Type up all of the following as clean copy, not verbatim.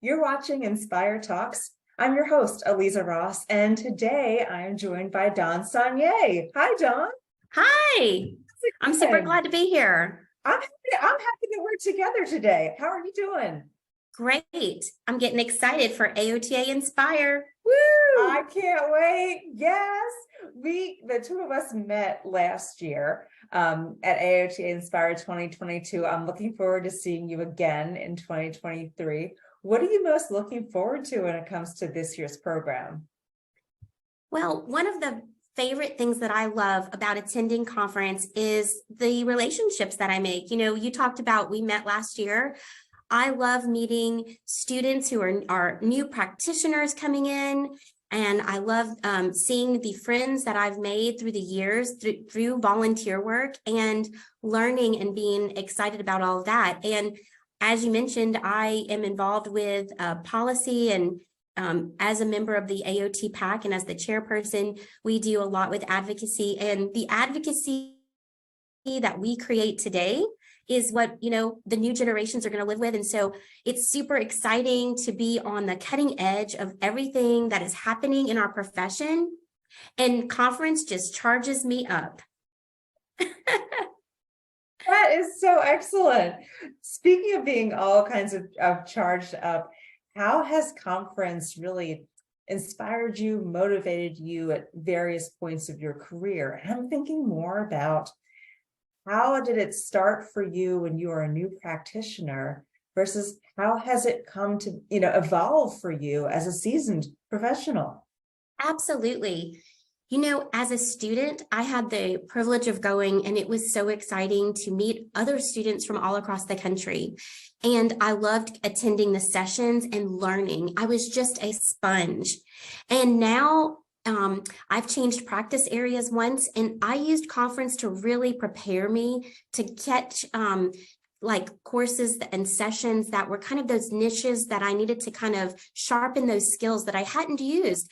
You're watching Inspire Talks. I'm your host, Aliza Ross, and today I am joined by Don Sonnier. Hi, Don. Hi, I'm super Good. glad to be here. I'm happy that we're together today. How are you doing? Great. I'm getting excited for AOTA Inspire. I Woo! can't wait. Yes, the two of us met last year at AOTA Inspire 2022. I'm looking forward to seeing you again in 2023. What are you most looking forward to when it comes to this year's program? Well, one of the favorite things that I love about attending conference is the relationships that I make. You know, you talked about we met last year. I love meeting students who are new practitioners coming in. And I love seeing the friends that I've made through the years through volunteer work and learning and being excited about all of that. And as you mentioned, I am involved with policy and as a member of the AOT PAC and as the chairperson, we do a lot with advocacy, and the advocacy that we create today is what, you know, the new generations are going to live with. And so it's super exciting to be on the cutting edge of everything that is happening in our profession. And conference just charges me up. That is so excellent. Speaking of being all kinds of charged up, how has conference really inspired you, motivated you at various points of your career? And I'm thinking more about how did it start for you when you were a new practitioner versus how has it come to, evolve for you as a seasoned professional? Absolutely. You know, as a student, I had the privilege of going, and it was so exciting to meet other students from all across the country. And I loved attending the sessions and learning. I was just a sponge. And now I've changed practice areas once, and I used conference to really prepare me to catch like courses and sessions that were kind of those niches that I needed to kind of sharpen those skills that I hadn't used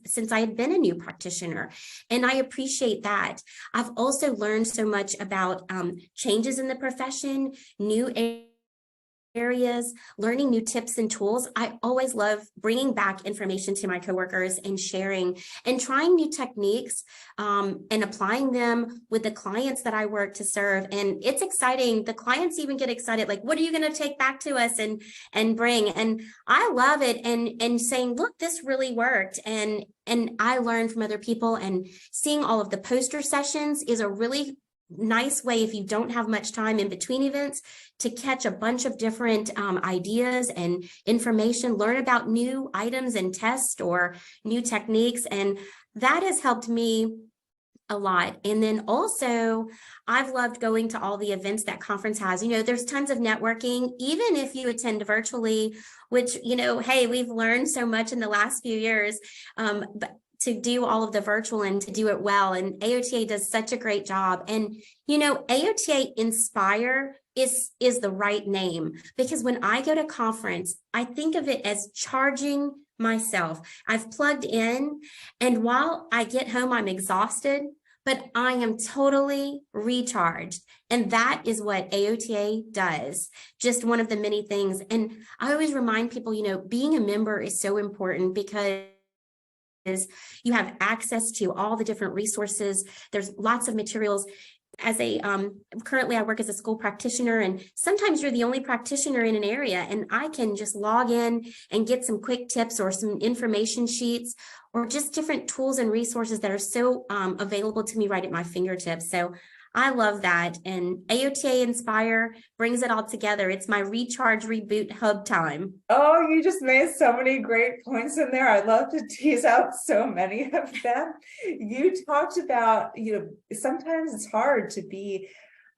since I had been a new practitioner. And I appreciate that. I've also learned so much about changes in the profession, new areas, learning new tips and tools. I always love bringing back information to my coworkers and sharing and trying new techniques and applying them with the clients that I work to serve. And it's exciting. The clients even get excited, like, what are you going to take back to us and bring? And I love it. And saying, look, this really worked. And I learned from other people, and seeing all of the poster sessions is a really nice way, if you don't have much time in between events, to catch a bunch of different ideas and information, learn about new items and tests or new techniques. And that has helped me a lot. And then also, I've loved going to all the events that conference has. You know, there's tons of networking, even if you attend virtually, which, you know, hey, we've learned so much in the last few years. But to do all of the virtual and to do it well. And AOTA does such a great job. And, you know, AOTA Inspire is the right name, because when I go to conference, I think of it as charging myself. I've plugged in, and while I get home, I'm exhausted, but I am totally recharged. And that is what AOTA does. Just one of the many things. And I always remind people, you know, being a member is so important because you have access to all the different resources. There's lots of materials. As a currently I work as a school practitioner, and sometimes you're the only practitioner in an area, and I can just log in and get some quick tips or some information sheets or just different tools and resources that are so available to me right at my fingertips. So I love that. And AOTA Inspire brings it all together. It's my recharge, reboot hub time. Oh, you just made so many great points in there. I'd love to tease out so many of them. You talked about, sometimes it's hard to be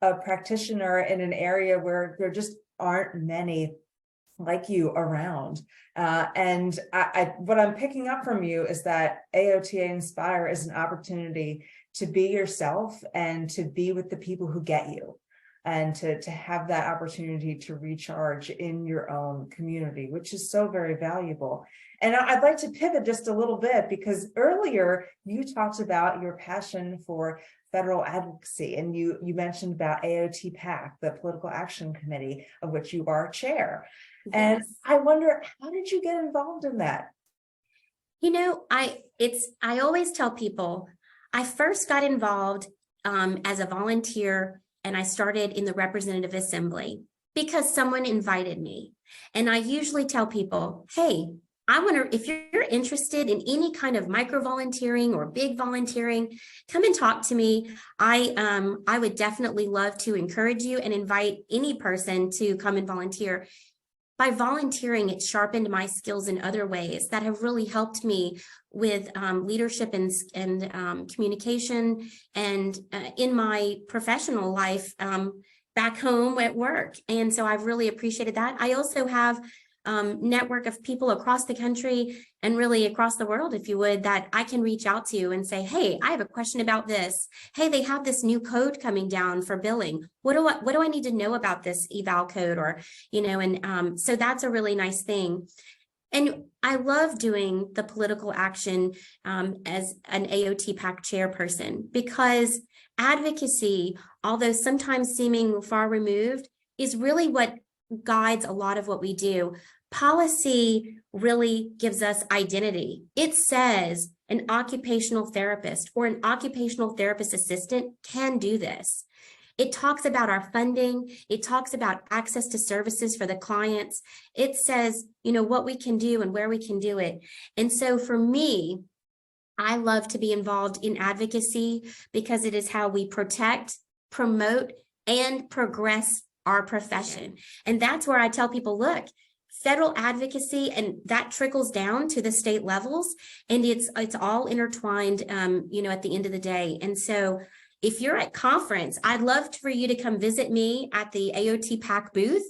a practitioner in an area where there just aren't many like you around. And what I'm picking up from you is that AOTA Inspire is an opportunity to be yourself and to be with the people who get you. and to have that opportunity to recharge in your own community, which is so very valuable. And I'd like to pivot just a little bit, because earlier you talked about your passion for federal advocacy, and you mentioned about AOT PAC, the Political Action Committee, of which you are chair. Yes. And I wonder, how did you get involved in that? You know, I always tell people, I first got involved as a volunteer, and I started in the Representative Assembly because someone invited me. And I usually tell people, hey, I wonder if you're interested in any kind of micro volunteering or big volunteering, come and talk to me. I would definitely love to encourage you and invite any person to come and volunteer. By volunteering, it sharpened my skills in other ways that have really helped me with leadership and communication, and in my professional life back home at work. And so I've really appreciated that. I also have network of people across the country and really across the world, if you would, that I can reach out to and say, hey, I have a question about this. Hey, they have this new code coming down for billing. What do I need to know about this eval code? Or, you know, and so that's a really nice thing. And I love doing the political action as an AOT PAC chairperson, because advocacy, although sometimes seeming far removed, is really what guides a lot of what we do. Policy really gives us identity. It says an occupational therapist or an occupational therapist assistant can do this. It talks about our funding. It talks about access to services for the clients. It says, you know, what we can do and where we can do it. And so for me, I love to be involved in advocacy because it is how we protect, promote, and progress our profession. And that's where I tell people, look, federal advocacy, and that trickles down to the state levels, and it's all intertwined, you know, at the end of the day. And so if you're at conference, I'd love for you to come visit me at the AOT PAC booth.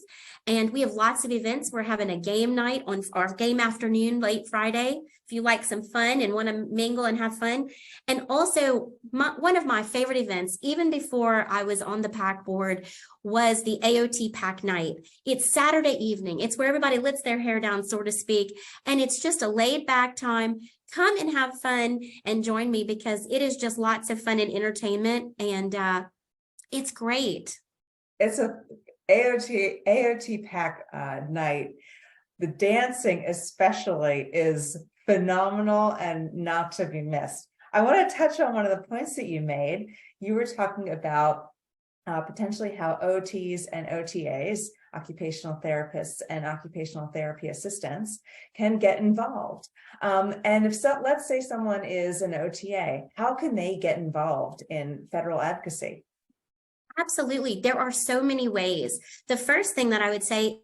And we have lots of events. We're having a game night on our game afternoon, late Friday, if you like some fun and want to mingle and have fun. And also one of my favorite events, even before I was on the PAC board, was the AOT PAC night. It's Saturday evening. It's where everybody lets their hair down, so to speak. And it's just a laid back time. Come and have fun and join me, because it is just lots of fun and entertainment. And it's great. It's a AOT PAC night. The dancing especially is phenomenal and not to be missed. I want to touch on one of the points that you made. You were talking about potentially how OTs and OTAs, occupational therapists and occupational therapy assistants, can get involved. And if so, let's say someone is an OTA, how can they get involved in federal advocacy? Absolutely. There are so many ways. The first thing that I would say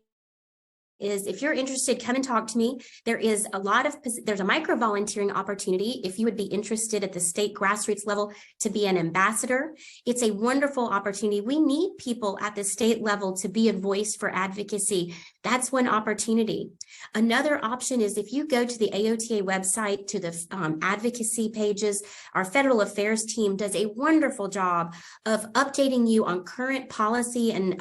is, if you're interested, come and talk to me. There's a micro volunteering opportunity if you would be interested at the state grassroots level to be an ambassador. It's a wonderful opportunity. We need people at the state level to be a voice for advocacy. That's one opportunity. Another option is, if you go to the AOTA website, to the advocacy pages, our federal affairs team does a wonderful job of updating you on current policy and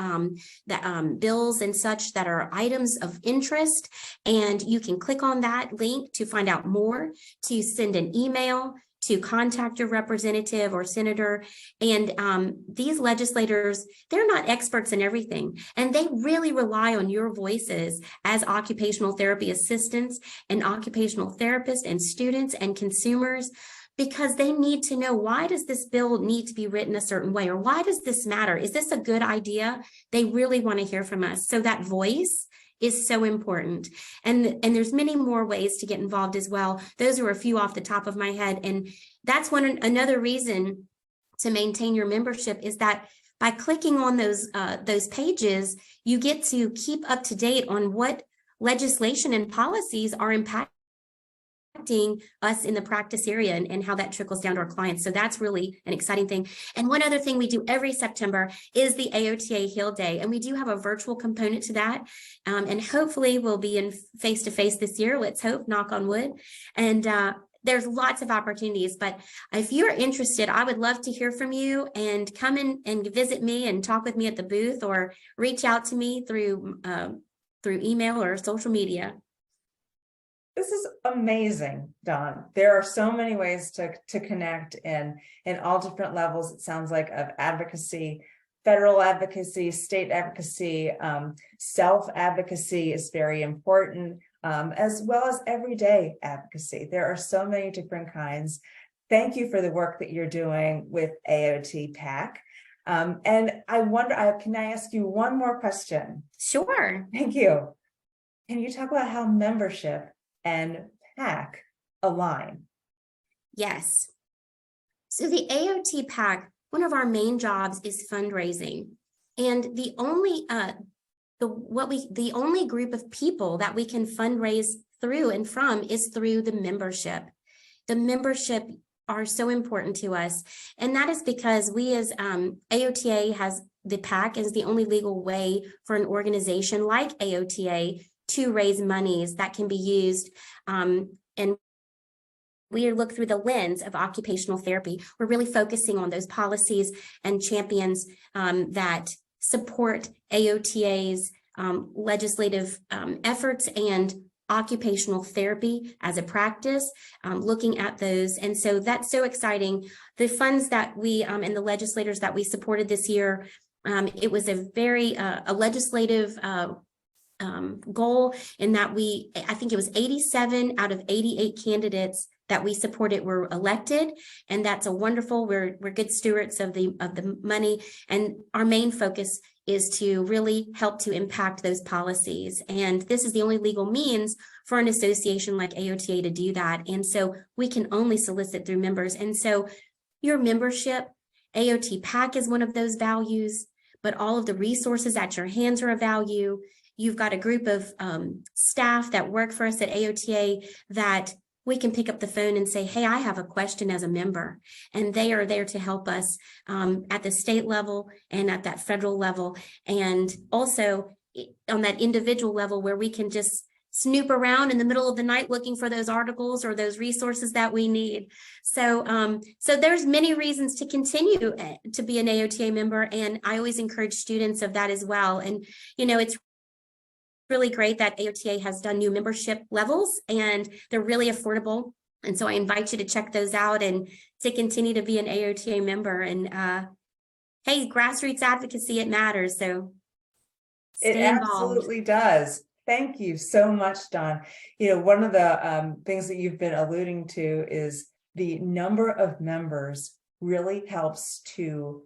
the bills and such that are items of interest. And you can click on that link to find out more, to send an email, to contact your representative or senator. And these legislators, they're not experts in everything, and they really rely on your voices as occupational therapy assistants and occupational therapists and students and consumers, because they need to know, why does this bill need to be written a certain way? Or why does this matter? Is this a good idea? They really want to hear from us. So that voice is so important. And there's many more ways to get involved as well. Those are a few off the top of my head. And that's another reason to maintain your membership, is that by clicking on those pages, you get to keep up to date on what legislation and policies are impacting us in the practice area, and how that trickles down to our clients. So that's really an exciting thing. And one other thing we do every September is the AOTA Heal Day, and we do have a virtual component to that. And hopefully we'll be in face-to-face this year. Let's hope, knock on wood. And there's lots of opportunities, but if you're interested, I would love to hear from you and come in and visit me and talk with me at the booth, or reach out to me through email or social media. This is amazing, Dawn. There are so many ways to connect in all different levels, it sounds like, of advocacy. Federal advocacy, state advocacy, self-advocacy is very important, as well as everyday advocacy. There are so many different kinds. Thank you for the work that you're doing with AOT PAC. And I wonder, can I ask you one more question? Sure. Thank you. Can you talk about how membership and PAC align? Yes. So the AOT PAC, one of our main jobs is fundraising, and the only group of people that we can fundraise through and from is through the membership. The membership are so important to us, and that is because we, as AOTA, has the PAC is the only legal way for an organization like AOTA to raise monies that can be used, and we look through the lens of occupational therapy. We're really focusing on those policies and champions that support AOTA's legislative efforts and occupational therapy as a practice, looking at those. And so that's so exciting. The funds that we and the legislators that we supported this year, it was a very a legislative goal in that I think it was 87 out of 88 candidates that we supported were elected, and that's a wonderful. We're good stewards of the money, and our main focus is to really help to impact those policies. And this is the only legal means for an association like AOTA to do that. And so we can only solicit through members. And so your membership, AOT PAC is one of those values, but all of the resources at your hands are a value. You've got a group of staff that work for us at AOTA that we can pick up the phone and say, hey, I have a question as a member. And they are there to help us at the state level and at that federal level. And also on that individual level where we can just snoop around in the middle of the night looking for those articles or those resources that we need. So, so there's many reasons to continue to be an AOTA member. And I always encourage students of that as well. And, you know, it's really great that AOTA has done new membership levels, and they're really affordable. And so I invite you to check those out and to continue to be an AOTA member. And hey, grassroots advocacy, it matters. So stay involved. Absolutely does. Thank you so much, Dawn. You know, one of the things that you've been alluding to is the number of members really helps to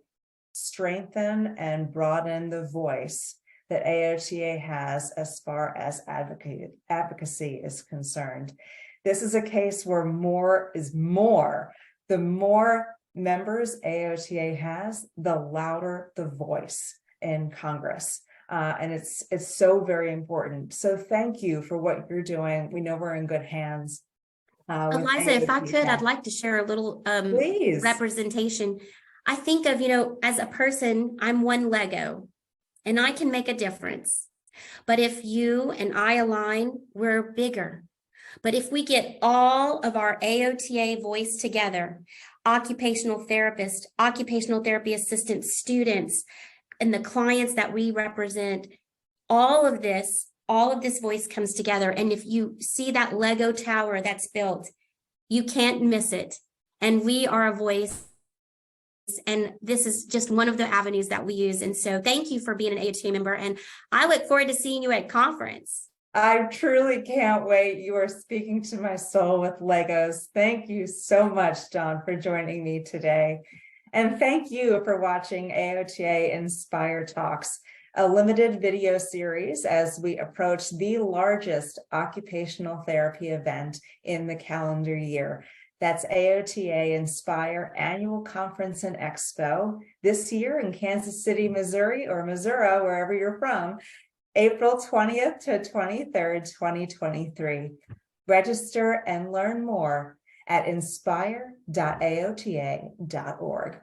strengthen and broaden the voice that AOTA has as far as advocacy is concerned. This is a case where more is more. The more members AOTA has, the louder the voice in Congress. And it's so very important. So thank you for what you're doing. We know we're in good hands. Eliza, if I could, I'd like to share a little representation. I think of, you know, as a person, I'm one Lego, and I can make a difference. But if you and I align, we're bigger. But if we get all of our AOTA voice together, occupational therapists, occupational therapy assistants, students, and the clients that we represent, all of this voice comes together. And if you see that Lego tower that's built, you can't miss it. And we are a voice. And this is just one of the avenues that we use. And so thank you for being an AOTA member. And I look forward to seeing you at conference. I truly can't wait. You are speaking to my soul with Legos. Thank you so much, Dawn, for joining me today. And thank you for watching AOTA Inspire Talks, a limited video series as we approach the largest occupational therapy event in the calendar year. That's AOTA Inspire Annual Conference and Expo this year in Kansas City, Missouri, or Missouri, wherever you're from, April 20th to 23rd, 2023. Register and learn more at inspire.aota.org.